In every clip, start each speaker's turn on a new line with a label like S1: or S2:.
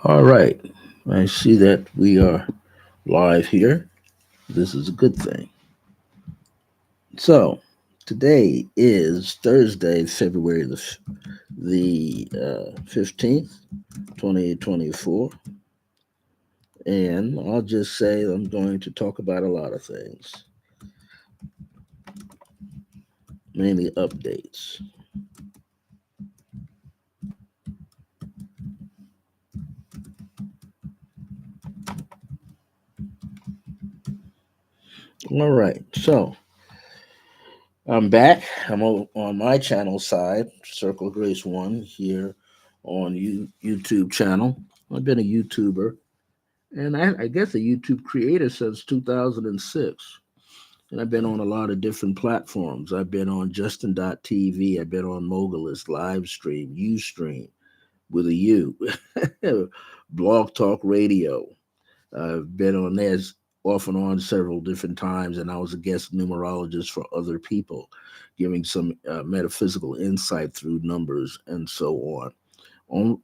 S1: All right. I see that we are live here. This is a good thing. So, today is Thursday, February the 15th, 2024. And I'll just say I'm going to talk about a lot of things, mainly updates. All right. So, I'm back. On my channel side, Circle of Grace 1 here on YouTube channel. I've been a YouTuber and I guess a YouTube creator since 2006. And I've been on a lot of different platforms. I've been on Justin.tv. I've been on Mogulist, Livestream, Ustream with a U, Blog Talk Radio. I've been on there off and on several different times, and I was a guest numerologist for other people, giving some metaphysical insight through numbers and so on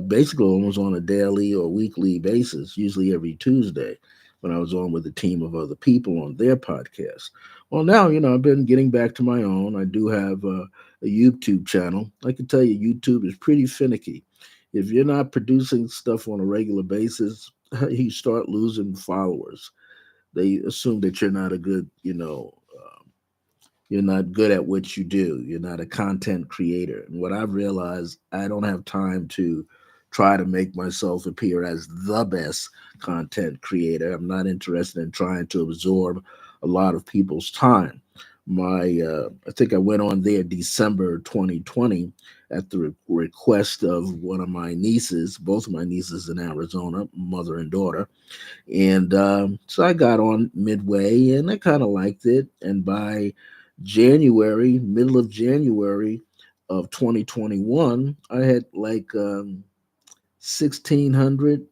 S1: basically almost on a daily or weekly basis, usually every Tuesday, when I was on with a team of other people on their podcast. Well, now, I've been getting back to my own. I do have a YouTube channel. I can tell you, YouTube is pretty finicky. If you're not producing stuff on a regular basis, you start losing followers. They assume that you're not a good, you're not good at what you do. You're not a content creator. And what I've realized, I don't have time to try to make myself appear as the best content creator. I'm not interested in trying to absorb a lot of people's time. I think I went on there December 2020 at the request of one of my nieces, both of my nieces in Arizona, mother and daughter. And so I got on midway and I kind of liked it. And by middle of January of 2021, I had like 1,600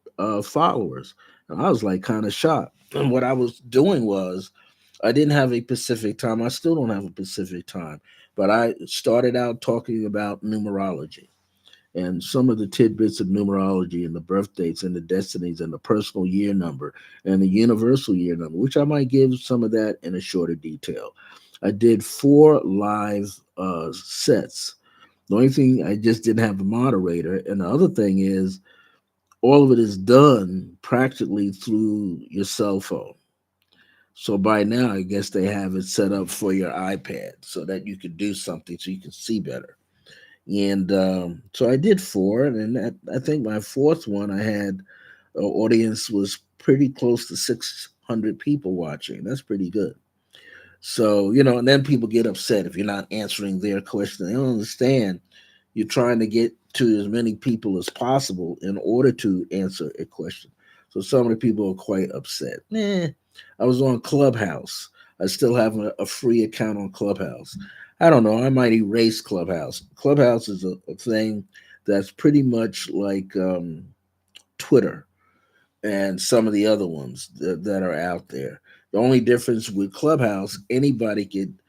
S1: followers. And I was like kind of shocked. And what I was doing was, I didn't have a Pacific time. I still don't have a Pacific time. But I started out talking about numerology and some of the tidbits of numerology and the birth dates and the destinies and the personal year number and the universal year number, which I might give some of that in a shorter detail. I did four live sets. The only thing, I just didn't have a moderator. And the other thing is, all of it is done practically through your cell phone. So by now, I guess they have it set up for your iPad so that you could do something so you can see better. And so I did four, and I think my fourth one, I had audience was pretty close to 600 people watching. That's pretty good. So, and then people get upset if you're not answering their question. They don't understand. You're trying to get to as many people as possible in order to answer a question. So some of the people are quite upset. I was on Clubhouse. I still have a free account on Clubhouse. I don't know. I might erase Clubhouse. Clubhouse is a thing that's pretty much like Twitter and some of the other ones that are out there. The only difference with Clubhouse, anybody could,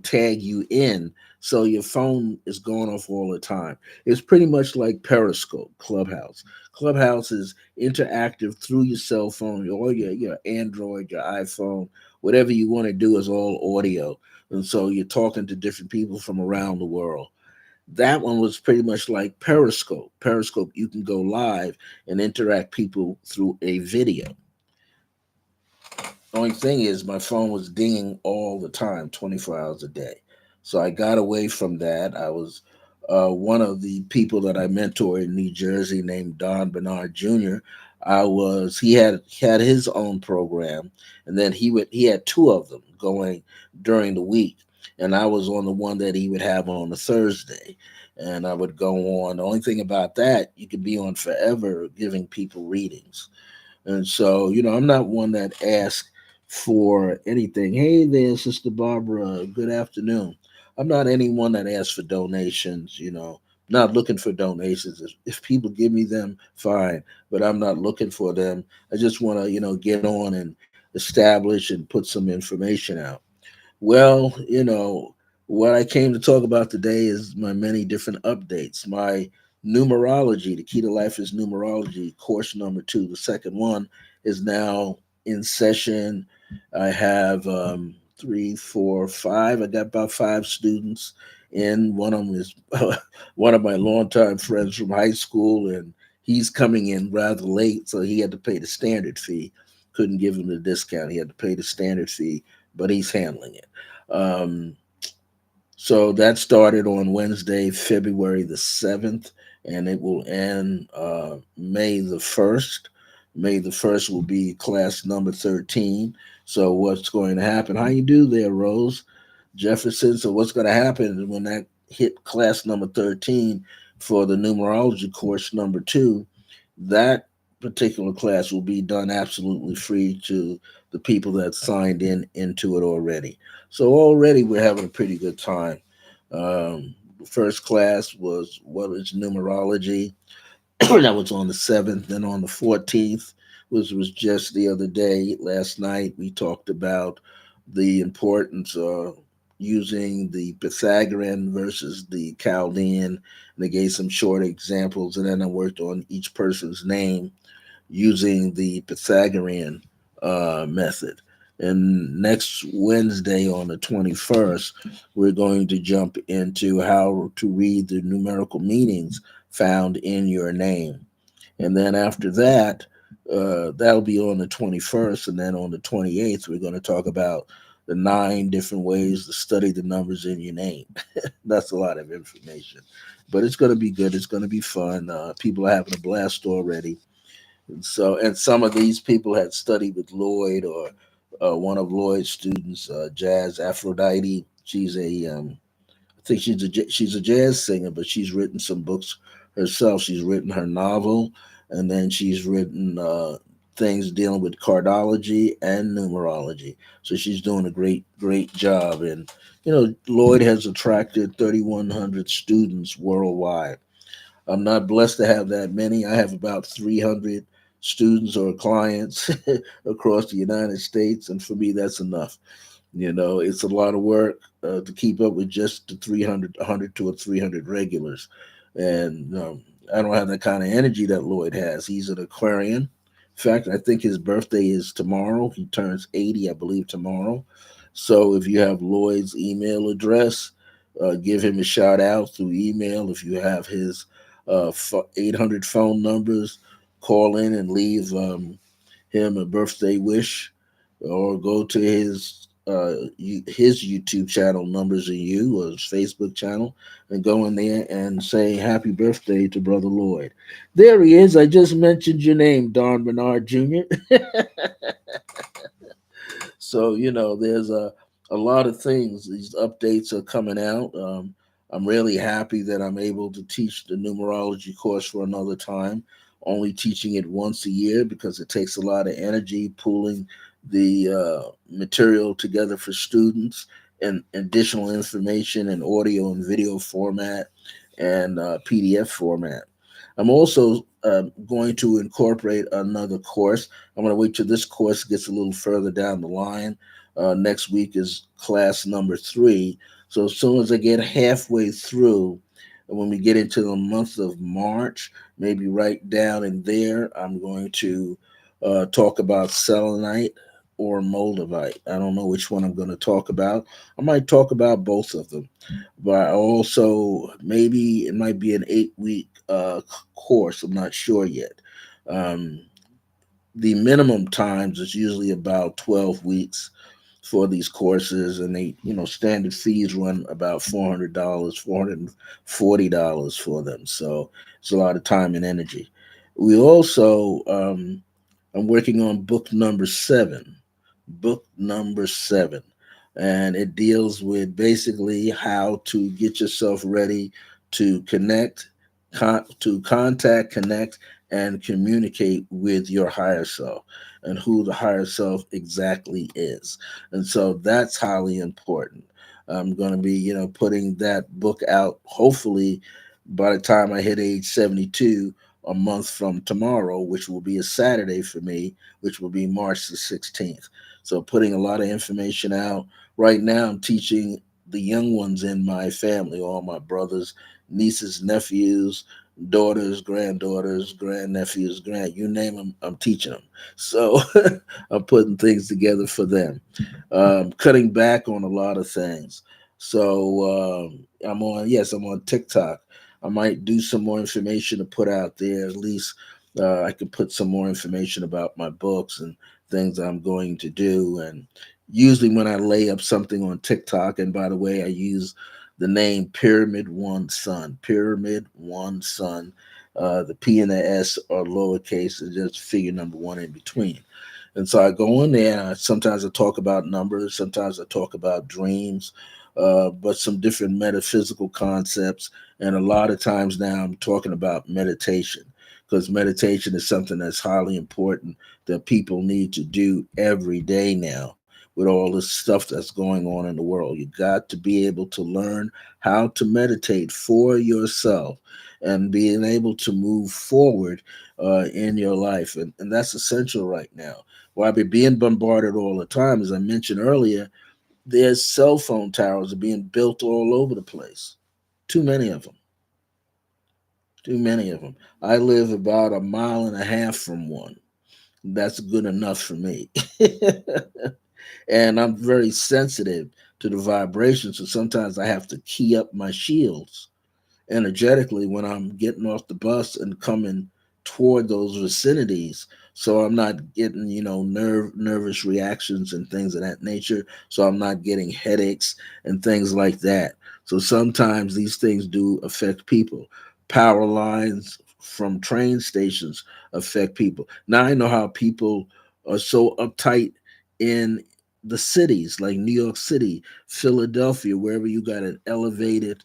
S1: tag you in. So your phone is going off all the time. It's pretty much like Periscope, Clubhouse. Clubhouse is interactive through your cell phone, or your Android, your iPhone, whatever you want to do is all audio. And so you're talking to different people from around the world. That one was pretty much like Periscope. Periscope, you can go live and interact people through a video. Only thing is, my phone was dinging all the time, 24 hours a day. So I got away from that. I was one of the people that I mentor in New Jersey named Don Bernard Jr. He had his own program, and then he had two of them going during the week, and I was on the one that he would have on a Thursday, and I would go on. The only thing about that, you could be on forever giving people readings. And so, I'm not one that asks for anything. Hey there, Sister Barbara. Good afternoon. I'm not anyone that asks for donations, not looking for donations. If people give me them, fine, but I'm not looking for them. I just want to, get on and establish and put some information out. Well, what I came to talk about today is my many different updates. My Numerology, the key to life is numerology, course number 2. The second one is now in session. I have three, four, five. I got about five students in. One of them is one of my longtime friends from high school, and he's coming in rather late, so he had to pay the standard fee. Couldn't give him the discount. He had to pay the standard fee, but he's handling it. So that started on Wednesday, February the 7th, and it will end May the 1st. May the 1st will be class number 13. So what's going to happen? How you do there, Rose Jefferson? So what's going to happen when that hit class number 13 for the numerology course number 2? That particular class will be done absolutely free to the people that signed in into it already. So already we're having a pretty good time. First class was what is numerology. That was on the 7th. Then on the 14th, which was just the other day, last night, we talked about the importance of using the Pythagorean versus the Chaldean. And they gave some short examples, and then I worked on each person's name using the Pythagorean method. And next Wednesday on the 21st, we're going to jump into how to read the numerical meanings found in your name. And then after that, that'll be on the 21st. And then on the 28th, we're going to talk about the 9 different ways to study the numbers in your name. That's a lot of information, but it's going to be good. It's going to be fun. People are having a blast already. And some of these people had studied with Lloyd or one of Lloyd's students, Jazz Aphrodite. I think she's a jazz singer, but she's written some books herself. She's written her novel, and then she's written things dealing with cardology and numerology. So she's doing a great job. And Lloyd has attracted 3,100 students worldwide. I'm not blessed to have that many. I have about 300 students or clients across the United States, and for me, that's enough. It's a lot of work to keep up with just the 300, 100 to a 300 regulars. And I don't have that kind of energy that Lloyd has. He's an Aquarian. In fact, I think his birthday is tomorrow. He turns 80, I believe, tomorrow. So if you have Lloyd's email address, give him a shout out through email. If you have his 800 phone numbers, call in and leave him a birthday wish, or go to his YouTube channel, Numbers and You, or his Facebook channel, and go in there and say happy birthday to Brother Lloyd. There he is. I just mentioned your name, Don Bernard Jr. So there's a lot of things. These updates are coming out. I'm really happy that I'm able to teach the numerology course for another time. Only teaching it once a year because it takes a lot of energy pulling the material together for students and additional information in audio and video format and PDF format. I'm also going to incorporate another course. I'm going to wait till this course gets a little further down the line. Next week is class number 3. So as soon as I get halfway through, and when we get into the month of March, maybe right down in there, I'm going to talk about selenite or moldavite. I don't know which one I'm going to talk about. I might talk about both of them, but I also maybe it might be an 8-week course. I'm not sure yet. Um, the minimum times is usually about 12 weeks for these courses, and standard fees run about $400, $440 for them. So it's a lot of time and energy. We also I'm working on book number 7. Book number 7. And it deals with basically how to get yourself ready to to contact, connect, and communicate with your higher self and who the higher self exactly is. And so that's highly important. I'm going to be, putting that book out hopefully by the time I hit age 72, a month from tomorrow, which will be a Saturday for me, which will be March the 16th. So putting a lot of information out. Right now, I'm teaching the young ones in my family, all my brothers, nieces, nephews, daughters, granddaughters, grandnephews, you name them, I'm teaching them. So I'm putting things together for them, cutting back on a lot of things. So I'm on TikTok. I might do some more information to put out there. At least I can put some more information about my books and things I'm going to do. And usually when I lay up something on TikTok, and by the way, I use the name Pyramid One Sun. Pyramid One Sun. The P and the S are lowercase, and just figure number one in between. And so I go in there. Sometimes I talk about numbers. Sometimes I talk about dreams, but some different metaphysical concepts. And a lot of times now I'm talking about meditation, because meditation is something that's highly important that people need to do every day now with all this stuff that's going on in the world. You got to be able to learn how to meditate for yourself and being able to move forward in your life. And that's essential right now. Why we're being bombarded all the time, as I mentioned earlier, there's cell phone towers are being built all over the place. Too many of them. Too many of them. I live about a mile and a half from one. That's good enough for me. And I'm very sensitive to the vibrations, so sometimes I have to key up my shields energetically when I'm getting off the bus and coming toward those vicinities. So I'm not getting, nervous reactions and things of that nature. So I'm not getting headaches and things like that. So sometimes these things do affect people. Power lines from train stations affect people. Now I know how people are so uptight in the cities like New York City, Philadelphia, wherever you got an elevated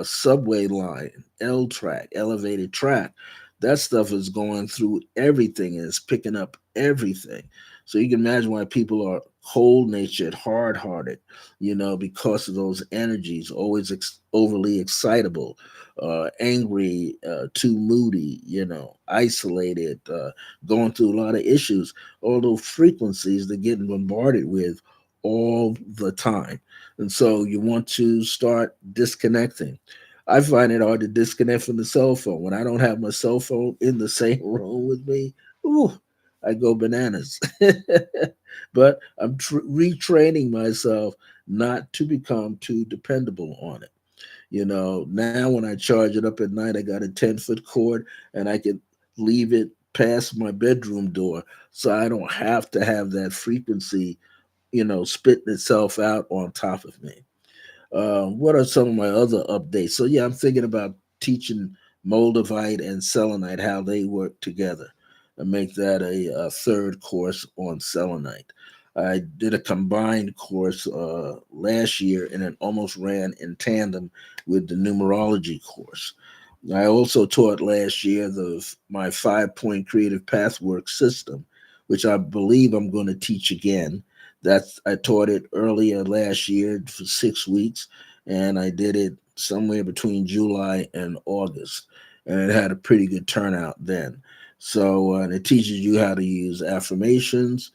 S1: subway line, L track, elevated track. That stuff is going through everything and it's picking up everything. So you can imagine why people are cold natured, hard hearted, because of those energies, always overly excitable, angry, too moody, isolated, going through a lot of issues, all those frequencies they're getting bombarded with all the time. And so you want to start disconnecting. I find it hard to disconnect from the cell phone. When I don't have my cell phone in the same room with me, ooh, I go bananas. But I'm retraining myself not to become too dependable on it. Now when I charge it up at night, I got a 10-foot cord and I can leave it past my bedroom door so I don't have to have that frequency, spitting itself out on top of me. What are some of my other updates? So yeah, I'm thinking about teaching Moldavite and selenite how they work together, and make that a third course on selenite. I did a combined course last year, and it almost ran in tandem with the numerology course. I also taught last year my 5-point creative pathwork system, which I believe I'm going to teach again. I taught it earlier last year for 6 weeks, and I did it somewhere between July and August, and it had a pretty good turnout then. So it teaches you how to use affirmations,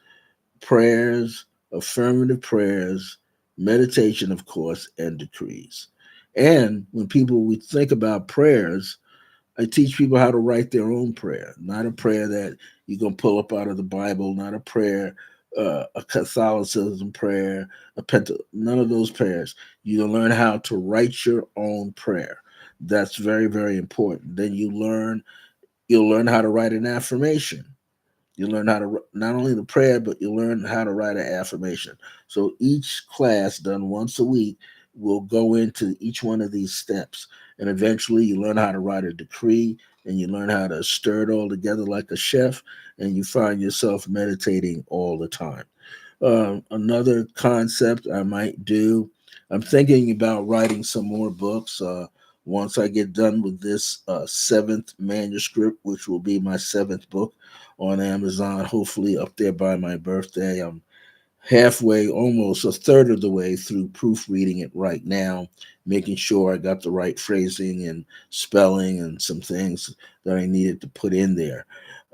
S1: prayers, affirmative prayers, meditation, of course, and decrees. And when people we think about prayers, I teach people how to write their own prayer, not a prayer that you're going to pull up out of the Bible, not a prayer, a Catholicism prayer, none of those prayers. You learn how to write your own prayer. That's very, very important. Then you'll learn how to write an affirmation. You learn how to not only the prayer, but you learn how to write an affirmation. So each class done once a week will go into each one of these steps. And eventually you learn how to write a decree and you learn how to stir it all together like a chef. And you find yourself meditating all the time. Another concept I might do, I'm thinking about writing some more books. Once I get done with this seventh manuscript, which will be my seventh book on Amazon, hopefully up there by my birthday. I'm halfway, almost a third of the way through proofreading it right now, making sure I got the right phrasing and spelling and some things that I needed to put in there.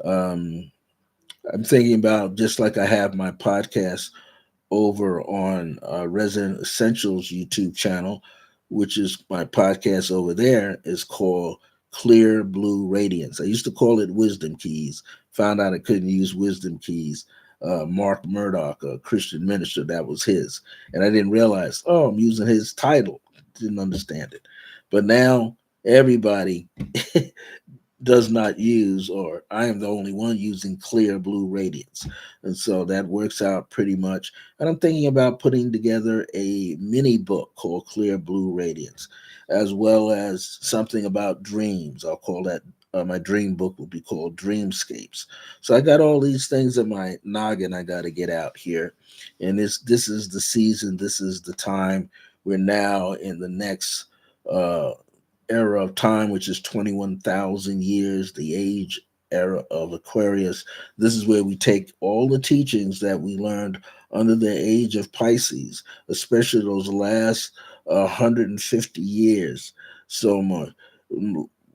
S1: Um, I'm thinking about, just like I have my podcast over on Resident Essentials YouTube channel, which is my podcast over there, is called clear blue radiance. I used to call it wisdom keys. Found out I couldn't use wisdom keys. Mark Murdoch, a Christian minister, that was his. And I didn't realize, oh, I'm using his title. Didn't understand it. But now everybody does not use, or I am the only one using clear blue radiance. And so that works out pretty much. And I'm thinking about putting together a mini book called Clear Blue Radiance, as well as something about dreams. I'll call that my dream book will be called Dreamscapes. So I got all these things in my noggin I got to get out here. And this is the season, this is the time. We're now in the next uh, era of time, which is 21,000 years, the age era of Aquarius. This is where we take all the teachings that we learned under the age of Pisces, especially those last 150 years. So much,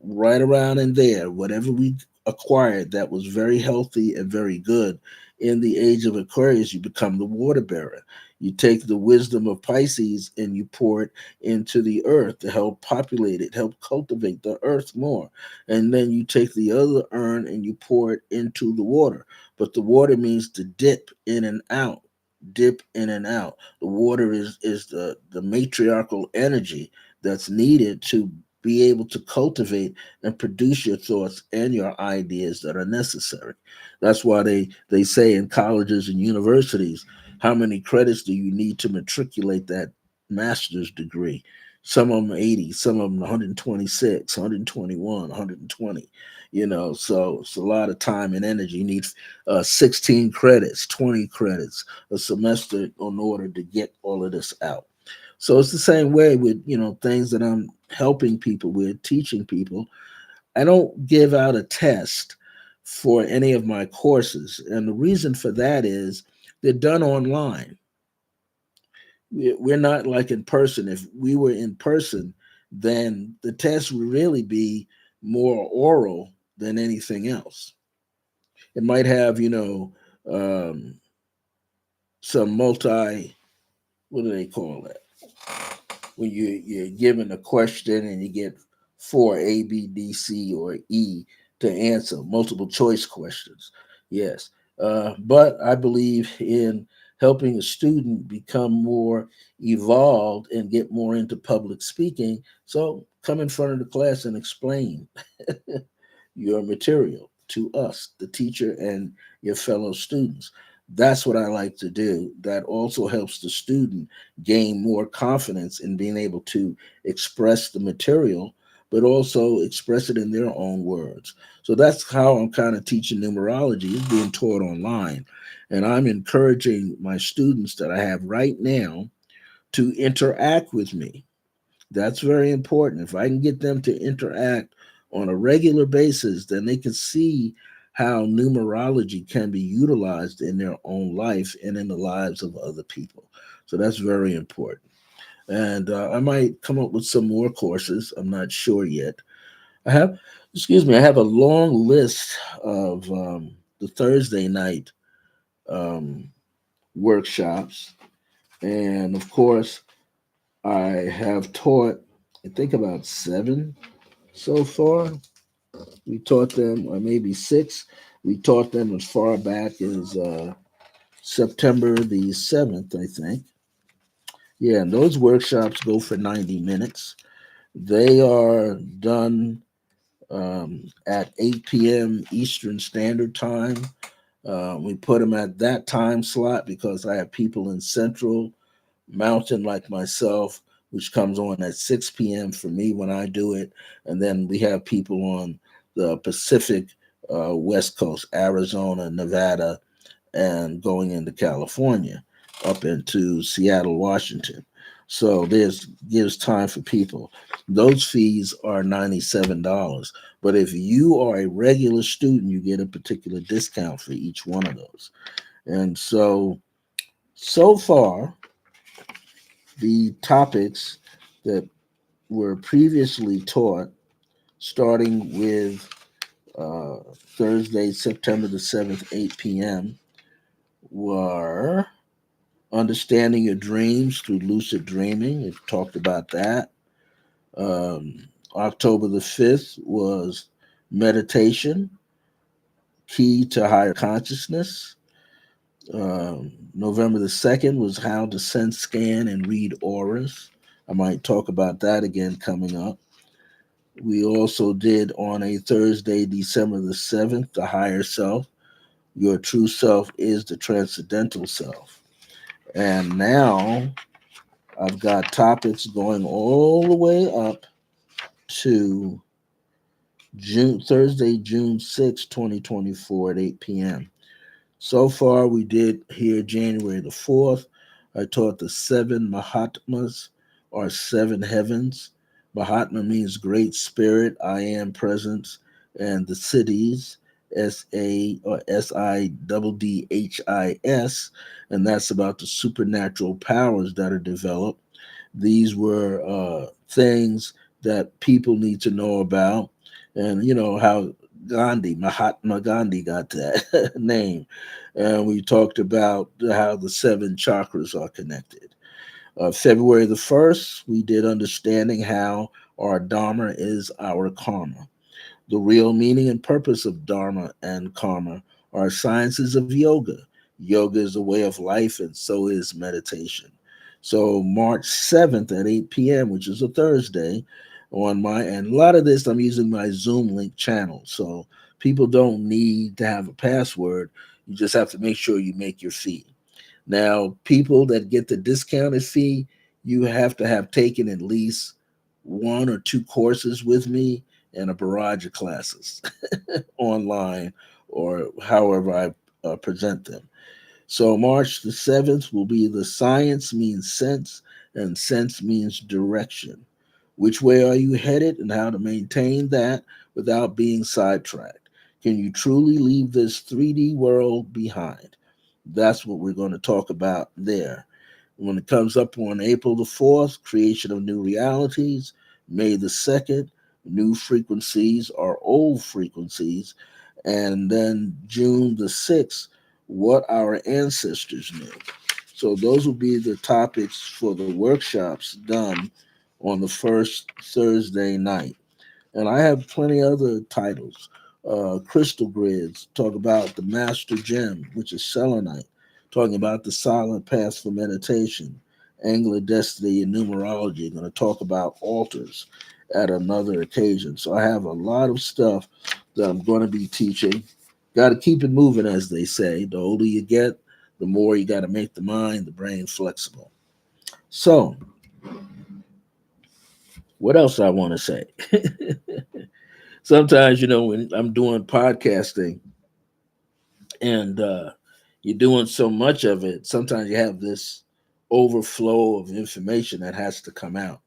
S1: right around in there, whatever we acquired that was very healthy and very good. In the age of Aquarius, you become the water bearer. You take the wisdom of Pisces and you pour it into the earth to help populate it, help cultivate the earth more. And then you take the other urn and you pour it into the water. But the water means to dip in and out, dip in and out. The water is the matriarchal energy that's needed to be able to cultivate and produce your thoughts and your ideas that are necessary. That's why they say in colleges and universities, how many credits do you need to matriculate that master's degree? Some of them 80, some of them 126, 121, 120. So it's a lot of time and energy. You need 16 credits, 20 credits a semester in order to get all of this out. So it's the same way with things that I'm helping people with, teaching people. I don't give out a test for any of my courses, and the reason for that is they're done online. We're not like in person. If we were in person, then the test would really be more oral than anything else. It might have, um, some multi, what do they call it? When you're given a question and you get four A, B, D, C, or E to answer, multiple choice questions. Yes. But I believe in helping a student become more evolved and get more into public speaking. So come in front of the class and explain your material to us, the teacher, and your fellow students. That's what I like to do. That also helps the student gain more confidence in being able to express the material, but also express it in their own words. So that's how I'm kind of teaching numerology. It's being taught online. And I'm encouraging my students that I have right now to interact with me. That's very important. If I can get them to interact on a regular basis, then they can see how numerology can be utilized in their own life and in the lives of other people. So that's very important. And I might come up with some more courses. I'm not sure yet. I have, excuse me, I have a long list of the Thursday night um, workshops. And of course, I have taught, I think, about seven so far. We taught them, or maybe six. We taught them as far back as September the 7th, I think. Yeah, and those workshops go for 90 minutes. They are done at 8 p.m. Eastern Standard Time. We put them at that time slot because I have people in Central Mountain like myself, which comes on at 6 p.m. for me when I do it. And then we have people on the Pacific West Coast, Arizona, Nevada, and going into California, up into Seattle, Washington. So there's gives time for people. Those fees are $97. But if you are a regular student, you get a particular discount for each one of those. And so far, the topics that were previously taught, starting with Thursday, September the 7th, 8 p.m., were understanding your dreams through lucid dreaming. We've talked about that. October the 5th was meditation, key to higher consciousness. November the 2nd was how to sense, scan, and read auras. I might talk about that again coming up. We also did on a Thursday, December the 7th, the higher self. Your true self is the transcendental self. And now I've got topics going all the way up to Thursday, June 6, 2024 at 8 p.m. So far, we did here January the 4th. I taught the seven Mahatmas or seven heavens. Mahatma means great spirit, I am presence, and the cities, S-A or Siddhis, and that's about the supernatural powers that are developed. These were things that people need to know about, and you know how Mahatma Gandhi got that name. And we talked about how the seven chakras are connected. February the 1st, we did understanding how our Dharma is our karma. The real meaning and purpose of Dharma and karma are sciences of yoga. Yoga is a way of life, and so is meditation. So, March 7th at 8 p.m., which is a Thursday, and a lot of this I'm using my Zoom link channel. So, people don't need to have a password. You just have to make sure you make your fee. Now, people that get the discounted fee, you have to have taken at least one or two courses with me and a barrage of classes online or however I present them. So, March the 7th will be the science means sense, and sense means direction. Which way are you headed and how to maintain that without being sidetracked? Can you truly leave this 3D world behind? That's what we're going to talk about there. When it comes up on April the 4th, creation of new realities. May the 2nd, new frequencies are old frequencies. And then June the 6th, what our ancestors knew. So those will be the topics for the workshops done on the first Thursday night. And I have plenty other titles. Crystal Grids talk about the Master Gem, which is selenite, talking about the silent path for meditation. Angular Destiny and numerology, going to talk about altars at another occasion. So I have a lot of stuff that I'm going to be teaching. Got to keep it moving, as they say. The older you get, the more you got to make the mind, the brain flexible. So, what else I want to say? Sometimes, when I'm doing podcasting and you're doing so much of it, sometimes you have this overflow of information that has to come out.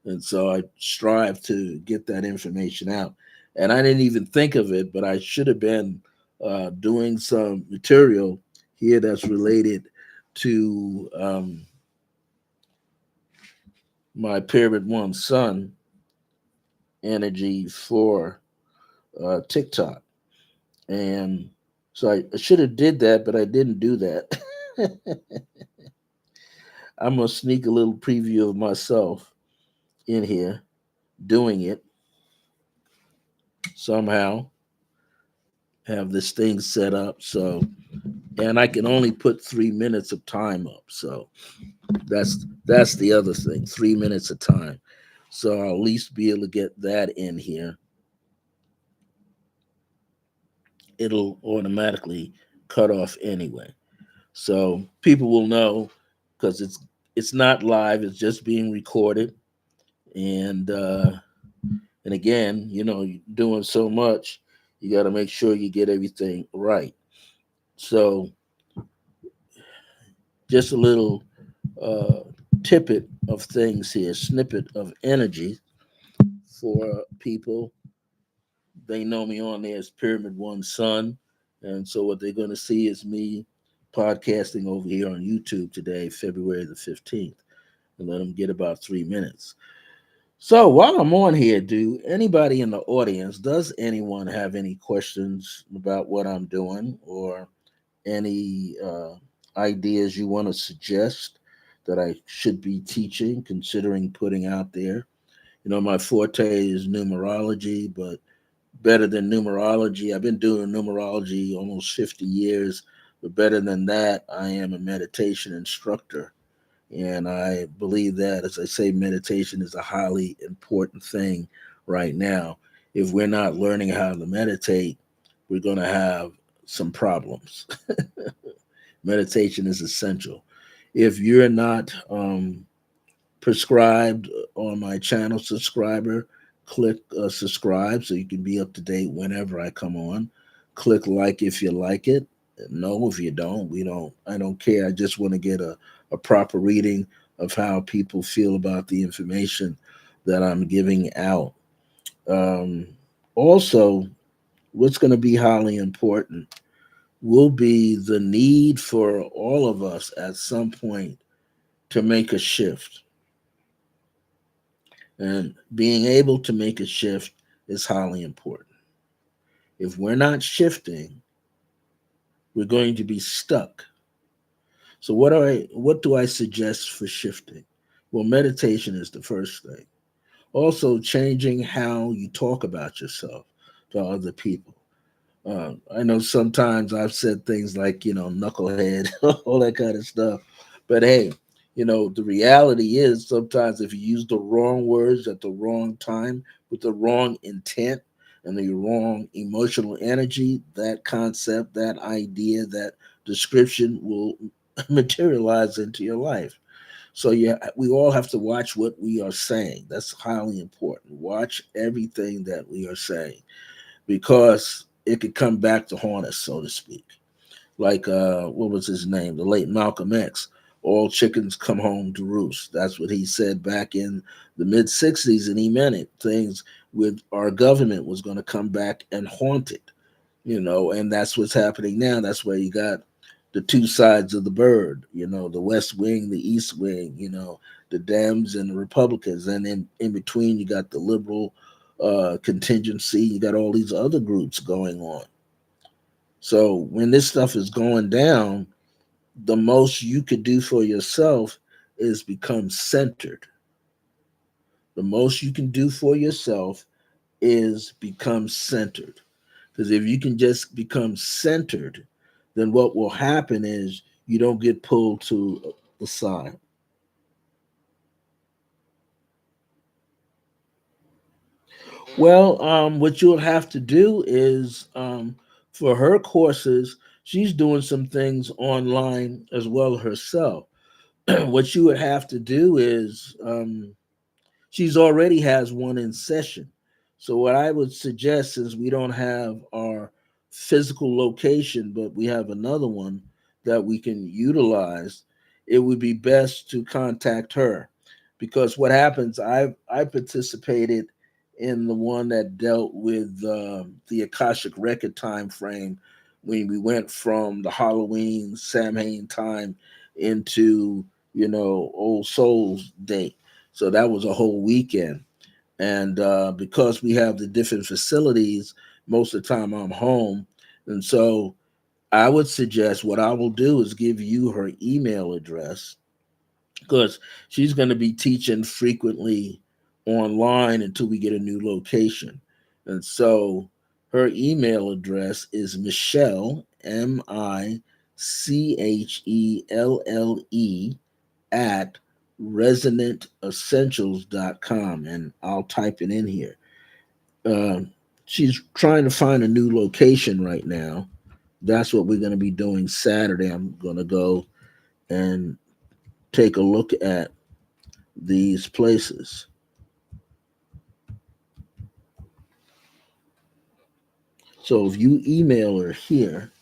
S1: And so I strive to get that information out. And I didn't even think of it, but I should have been doing some material here that's related to my Pyramid One Sun energy for TikTok. And so I should have did that, but I didn't do that. I'm gonna sneak a little preview of myself in here doing it somehow. Have this thing set up so, and I can only put 3 minutes of time up. So that's the other thing, 3 minutes of time. So I'll at least be able to get that in here. It'll automatically cut off anyway. So people will know because it's not live, it's just being recorded. And again, you're doing so much, you got to make sure you get everything right. So just a little uh, tippet of things here, snippet of energy for people. They know me on there as Pyramid One Sun, and so what they're going to see is me podcasting over here on YouTube today, February the 15th, and let them get about 3 minutes. So while I'm on here, do anybody in the audience, does anyone have any questions about what I'm doing or any ideas you want to suggest that I should be teaching, considering putting out there? My forte is numerology, but better than numerology, I've been doing numerology almost 50 years, but better than that, I am a meditation instructor. And I believe that, as I say, meditation is a highly important thing right now. If we're not learning how to meditate, we're going to have some problems. Meditation is essential. If you're not prescribed on my channel subscriber, click subscribe so you can be up to date whenever I come on. Click like if you like it. No, if you don't, we don't. I don't care. I just want to get a proper reading of how people feel about the information that I'm giving out. Um, Also, what's going to be highly important will be the need for all of us at some point to make a shift. And being able to make a shift is highly important. If we're not shifting, we're going to be stuck. So what do I suggest for shifting? Well, meditation is the first thing. Also, changing how you talk about yourself to other people. I know sometimes I've said things like, knucklehead, all that kind of stuff. But hey, the reality is sometimes if you use the wrong words at the wrong time with the wrong intent and the wrong emotional energy, that concept, that idea, that description will materialize into your life. So yeah, we all have to watch what we are saying. That's highly important. Watch everything that we are saying because it could come back to haunt us, so to speak. Like what was his name? The late Malcolm X. All chickens come home to roost. That's what he said back in the mid '60s, and he meant it. Things with our government was going to come back and haunt it, and that's what's happening now. That's where you got the two sides of the bird, the West Wing, the East Wing, the Dems and the Republicans, and in between you got the liberal contingency. You got all these other groups going on. So when this stuff is going down, the most you could do for yourself is become centered. The most you can do for yourself is become centered. Because if you can just become centered, then what will happen is you don't get pulled to the side. Well, what you'll have to do is for her courses, she's doing some things online as well herself. What you would have to do is she's already has one in session. So what I would suggest is we don't have our physical location, but we have another one that we can utilize. It would be best to contact her because what happens, I participated in the one that dealt with the Akashic record time frame when we went from the Halloween Samhain time into Old Souls Day. So that was a whole weekend. And because we have the different facilities, most of the time I'm home. And so I would suggest what I will do is give you her email address because she's going to be teaching frequently online until we get a new location. And so her email address is Michelle, Michelle, at resonantessentials.com, and I'll type it in here. Uh, she's trying to find a new location right now. That's what we're going to be doing Saturday. I'm going to go and take a look at these places. So if you email her here,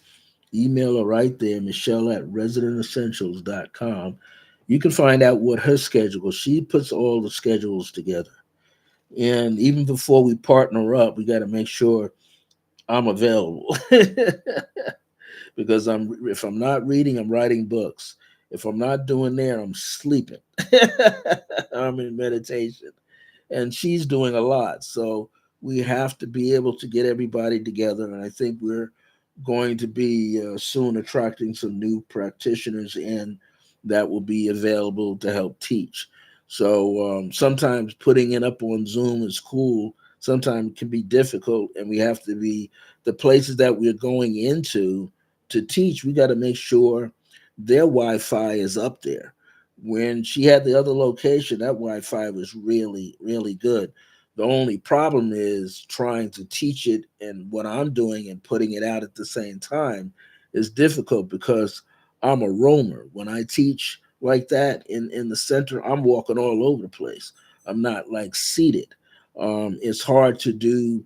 S1: email her right there, Michelle at residentessentials.com. You can find out what her schedule is. She puts all the schedules together. And even before we partner up, we got to make sure I'm available because if I'm not reading, I'm writing books. If I'm not doing there, I'm sleeping. I'm in meditation, and she's doing a lot. So we have to be able to get everybody together, and I think we're going to be soon attracting some new practitioners in that will be available to help teach. So sometimes putting it up on Zoom is cool. Sometimes it can be difficult, and we have to be the places that we're going into to teach. We got to make sure their Wi-Fi is up there. When she had the other location, that Wi-Fi was really, really good. The only problem is trying to teach it, and what I'm doing and putting it out at the same time is difficult because I'm a roamer. When I teach like that in the center, I'm walking all over the place. I'm not like seated. It's hard to do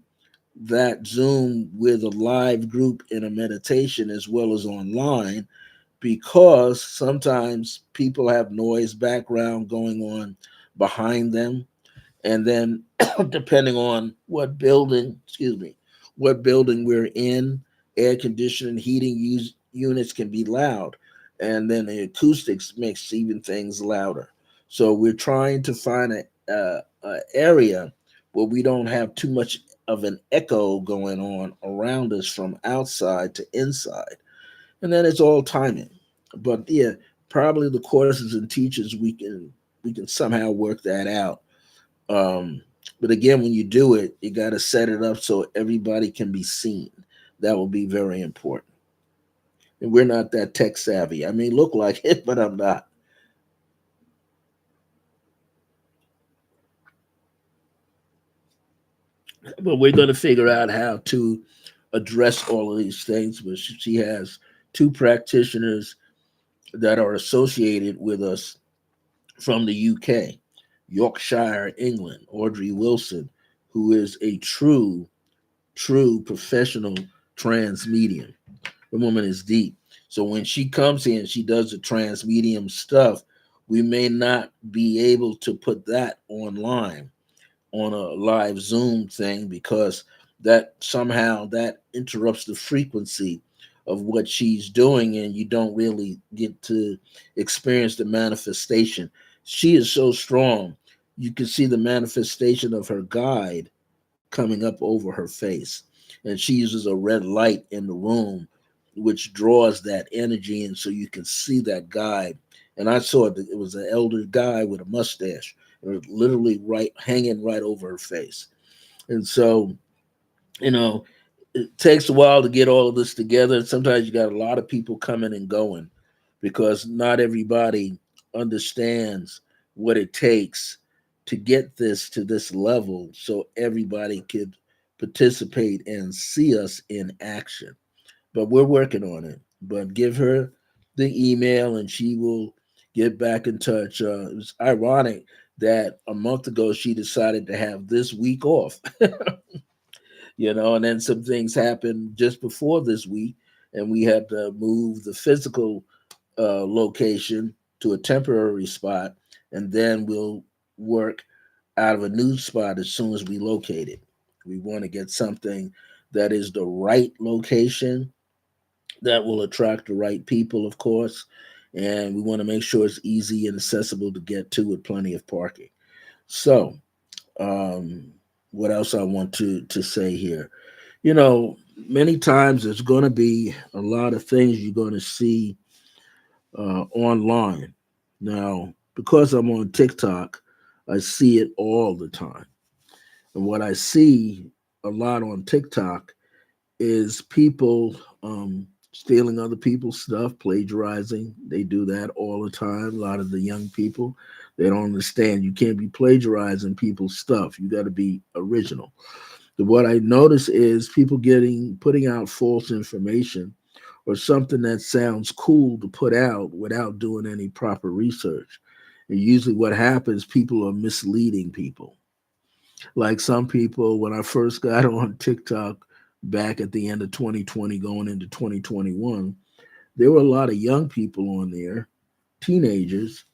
S1: that Zoom with a live group in a meditation as well as online because sometimes people have noise background going on behind them, and then depending on what building we're in, air conditioning, heating units can be loud, and then the acoustics makes even things louder. So we're trying to find a area where we don't have too much of an echo going on around us from outside to inside, and then it's all timing. But yeah, probably the courses and teachers we can somehow work that out. But again, when you do it, you got to set it up so everybody can be seen. That will be very important. And we're not that tech savvy. I may look like it, but I'm not. But we're going to figure out how to address all of these things. But she has two practitioners that are associated with us from the UK, Yorkshire, England, Audrey Wilson, who is a true professional trans medium. The woman is deep. So when she comes in, she does the trans medium stuff. We may not be able to put that online on a live Zoom thing because that somehow that interrupts the frequency of what she's doing, and you don't really get to experience the manifestation. She is so strong. You can see the manifestation of her guide coming up over her face. And she uses a red light in the room, which draws that energy in so you can see that guy. And I saw it was an elder guy with a mustache. It was literally right hanging right over her face. And so, you know, it takes a while to get all of this together. Sometimes you got a lot of people coming and going because not everybody understands what it takes to get this to this level so everybody could participate and see us in action. But we're working on it. But give her the email and she will get back in touch. It's ironic that a month ago she decided to have this week off, and then some things happened just before this week, and we had to move the physical location to a temporary spot, and then we'll work out of a new spot as soon as we locate it. We want to get something that is the right location that will attract the right people, of course, and we want to make sure it's easy and accessible to get to with plenty of parking. So, um, what else I want to say here? Many times there's going to be a lot of things you're going to see online. Now, because I'm on TikTok, I see it all the time. And what I see a lot on TikTok is people stealing other people's stuff, plagiarizing. They do that all the time. A lot of the young people, they don't understand you can't be plagiarizing people's stuff. You got to be original. What I notice is people putting out false information or something that sounds cool to put out without doing any proper research. And usually what happens, people are misleading people. Like some people, when I first got on TikTok back at the end of 2020, going into 2021, there were a lot of young people on there, teenagers,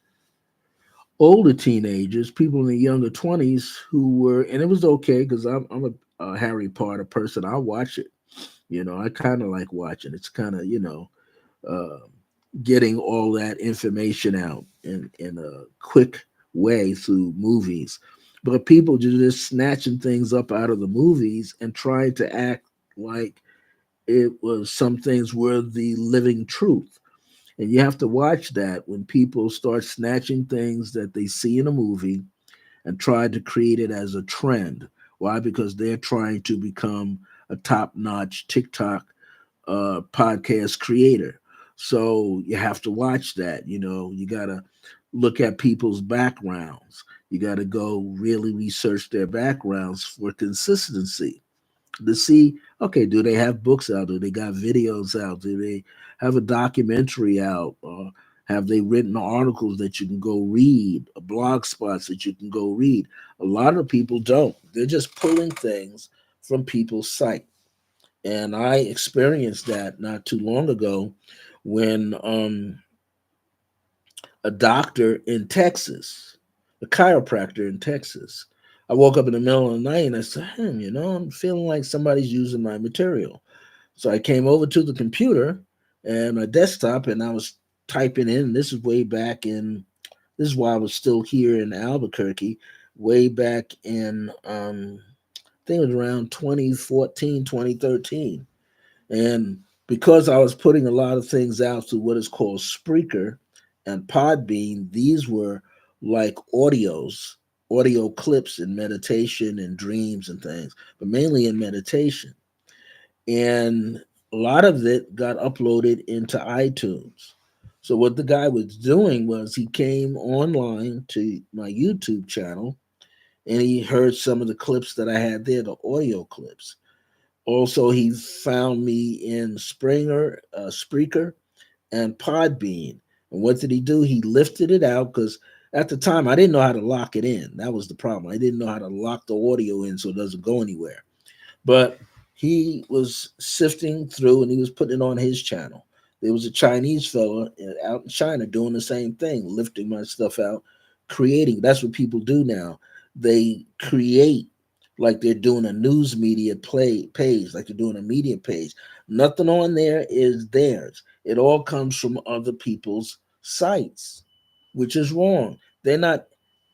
S1: older teenagers, people in the younger 20s who were, and it was okay because I'm a Harry Potter person. I watch it. I kind of like watching. It's kind of, uh, getting all that information out in a quick way through movies. But people just snatching things up out of the movies and trying to act like it was some things were the living truth. And you have to watch that when people start snatching things that they see in a movie and try to create it as a trend. Why? Because they're trying to become a top notch TikTok podcast creator. So you have to watch that. You got to look at people's backgrounds. You got to go really research their backgrounds for consistency to see, okay, do they have books out? Do they got videos out? Do they have a documentary out? Or have they written articles that you can go read, blog spots that you can go read? A lot of people don't. They're just pulling things from people's site. And I experienced that not too long ago when a doctor in Texas, a chiropractor in Texas, I woke up in the middle of the night and I said, I'm feeling like somebody's using my material. So I came over to the computer and my desktop and I was typing in. This is way back in, this is why I was still here in Albuquerque, way back in, I think it was around 2014, 2013. And because I was putting a lot of things out to what is called Spreaker and Podbean, these were like audio clips in meditation and dreams and things, but mainly in meditation. And a lot of it got uploaded into iTunes. So what the guy was doing was he came online to my YouTube channel and he heard some of the clips that I had there, the audio clips. Also, he found me in Spreaker, and Podbean. And what did he do? He lifted it out because at the time I didn't know how to lock it in. That was the problem. I didn't know how to lock the audio in so it doesn't go anywhere. But he was sifting through and he was putting it on his channel. There was a Chinese fella out in China doing the same thing, lifting my stuff out, creating. That's what people do now. They create like they're doing a news media play page, like they're doing a media page. Nothing on there is theirs. It all comes from other people's sites, which is wrong. They're not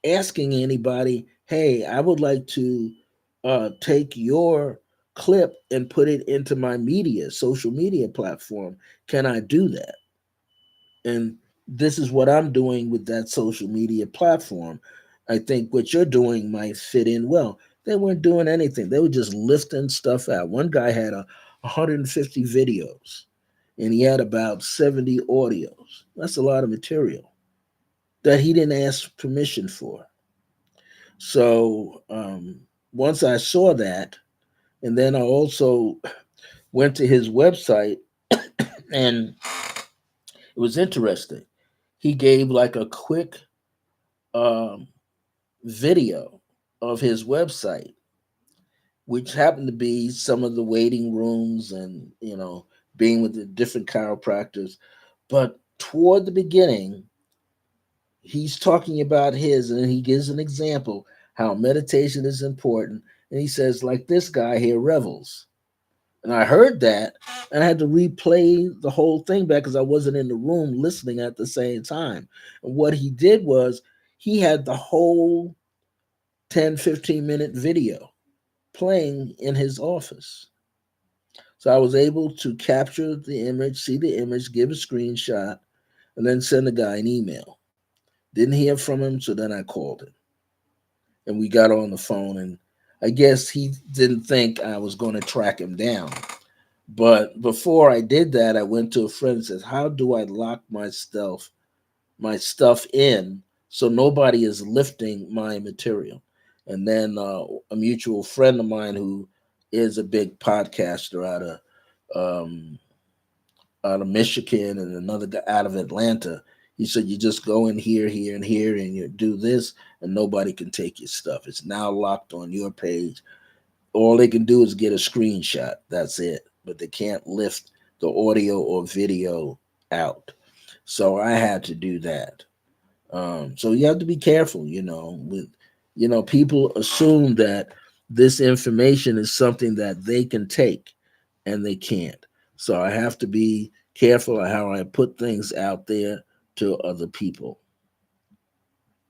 S1: asking anybody, hey, I would like to take your clip and put it into my social media platform. Can I do that? And this is what I'm doing with that social media platform. I think what you're doing might fit in well. They weren't doing anything. They were just lifting stuff out. One guy had 150 videos and he had about 70 audios. That's a lot of material that he didn't ask permission for. So once I saw that, and then I also went to his website, and it was interesting. He gave like a quick um, video of his website, which happened to be some of the waiting rooms and, being with the different chiropractors. But toward the beginning, he's talking about his, and he gives an example how meditation is important. And he says, like this guy here, Revels. And I heard that and I had to replay the whole thing back because I wasn't in the room listening at the same time. And what he did was he had the whole 10, 15-minute video playing in his office. So I was able to capture the image, see the image, give a screenshot, and then send the guy an email. Didn't hear from him, so then I called him. And we got on the phone, and I guess he didn't think I was going to track him down. But before I did that, I went to a friend and said, how do I lock my stuff in so nobody is lifting my material? And then a mutual friend of mine who is a big podcaster um, out of Michigan and another guy out of Atlanta, he said, you just go in here, here, and here, and you do this, and nobody can take your stuff. It's now locked on your page. All they can do is get a screenshot. That's it. But they can't lift the audio or video out. So I had to do that. So you have to be careful, with people assume that this information is something that they can take and they can't. So I have to be careful of how I put things out there to other people.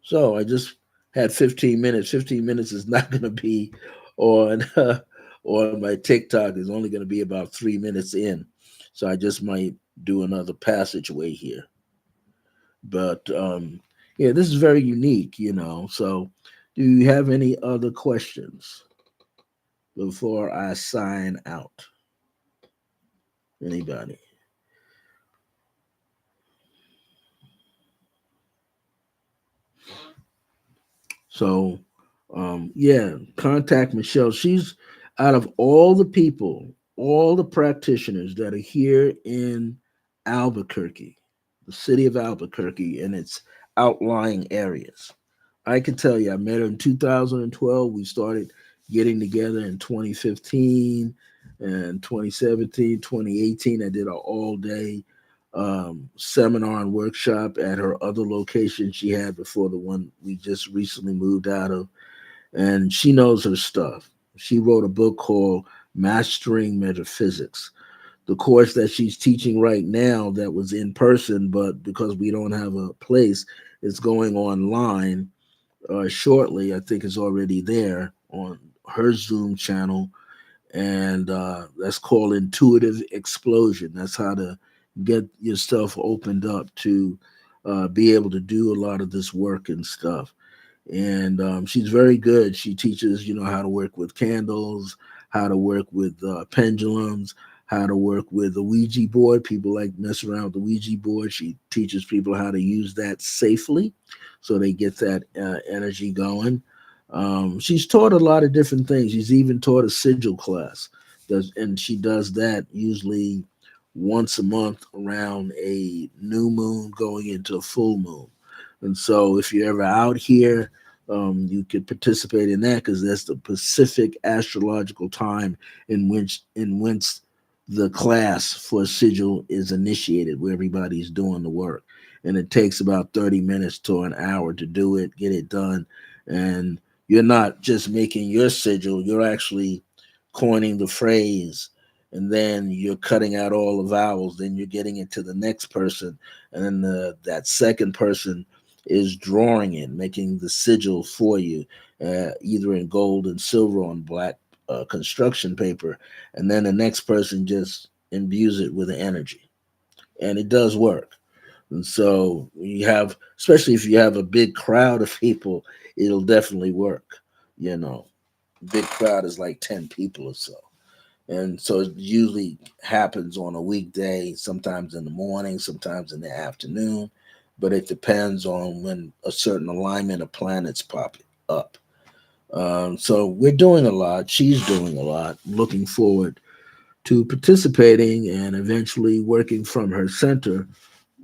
S1: So I just had 15 minutes. 15 minutes is not going to be on or my TikTok is only going to be about 3 minutes in. So I just might do another passageway here. But yeah, this is very unique, you know. So, do you have any other questions before I sign out? Anybody? So, yeah, contact Michelle. She's out of all the people, all the practitioners that are here in Albuquerque, the city of Albuquerque and its outlying areas. I can tell you, I met her in 2012. We started getting together in 2015 and 2017, 2018. I did an all day seminar and workshop at her other location she had before the one we just recently moved out of. And she knows her stuff. She wrote a book called Mastering Metaphysics. The course that she's teaching right now that was in person, but because we don't have a place, it's going online shortly. I think it's already there on her Zoom channel, and that's called Intuitive Explosion. That's how to get yourself opened up to be able to do a lot of this work and stuff. And she's very good. She teaches, how to work with candles, how to work with pendulums, how to work with the Ouija board. People like mess around with the Ouija board. She teaches people how to use that safely, so they get that energy going. She's taught a lot of different things. She's even taught a sigil class, and she does that usually once a month around a new moon going into a full moon. And so, if you're ever out here, you could participate in that because that's the Pacific astrological time in which the class for sigil is initiated, where everybody's doing the work, and it takes about 30 minutes to an hour to do it, get it done, and you're not just making your sigil; you're actually coining the phrase, and then you're cutting out all the vowels. Then you're getting it to the next person, and then that second person is drawing it, making the sigil for you, either in gold and silver on black construction paper, and then the next person just imbues it with energy, and it does work. And so you have, especially if you have a big crowd of people, it'll definitely work. You know, big crowd is like 10 people or so. And so it usually happens on a weekday, sometimes in the morning, sometimes in the afternoon, but it depends on when a certain alignment of planets pop up. So we're doing a lot. She's doing a lot. Looking forward to participating and eventually working from her center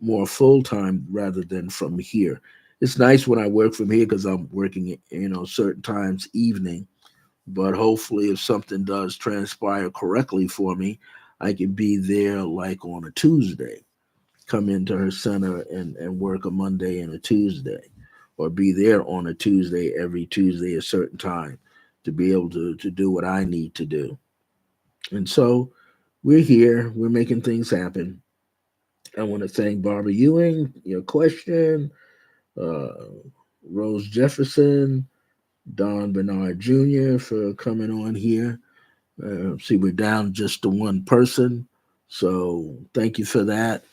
S1: more full time rather than from here. It's nice when I work from here because I'm working, certain times evening, but hopefully if something does transpire correctly for me, I can be there like on a Tuesday, come into her center and work a Monday and a Tuesday, or be there on a Tuesday, every Tuesday a certain time, to be able to do what I need to do. And so we're here, we're making things happen. I want to thank Barbara Ewing, your question, uh, Rose Jefferson, Don Bernard Jr. for coming on here. See, we're down just to one person. So thank you for that.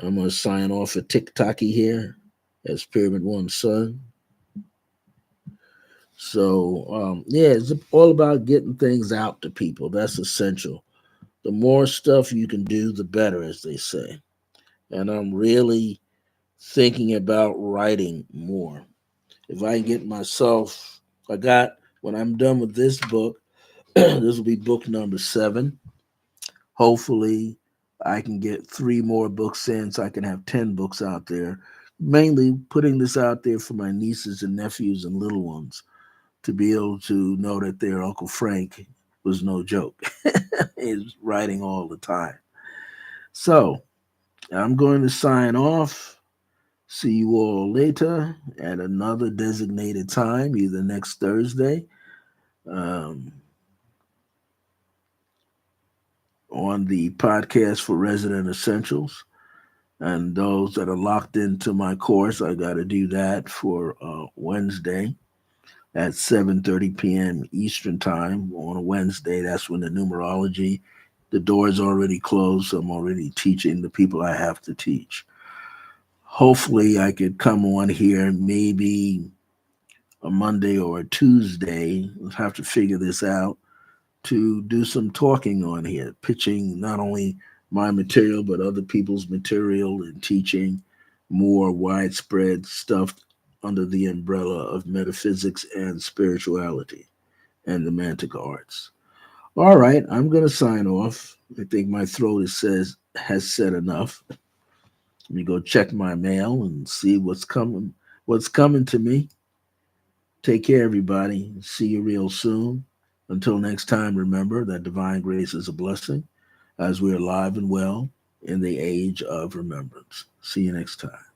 S1: I'm going to sign off for TikToky here as Pyramid One Son. So, yeah, it's all about getting things out to people. That's essential. The more stuff you can do, the better, as they say. And I'm really thinking about writing more. If I can get myself, when I'm done with this book, this will be book number 7. Hopefully, I can get 3 more books in so I can have 10 books out there. Mainly putting this out there for my nieces and nephews and little ones to be able to know that their Uncle Frank was no joke. He's writing all the time. So I'm going to sign off. See you all later at another designated time, either next Thursday um, on the podcast for Resident Essentials. And those that are locked into my course, I got to do that for Wednesday. at 7:30 p.m. Eastern Time on a Wednesday. That's when the numerology, the doors already closed. So I'm already teaching the people I have to teach. Hopefully, I could come on here maybe a Monday or a Tuesday. We'll have to figure this out to do some talking on here, pitching not only my material but other people's material and teaching more widespread stuff under the umbrella of metaphysics and spirituality and the mantic arts. All right, I'm going to sign off. I think my throat has said enough. Let me go check my mail and see what's coming to me. Take care, everybody. See you real soon. Until next time, remember that divine grace is a blessing as we are alive and well in the age of remembrance. See you next time.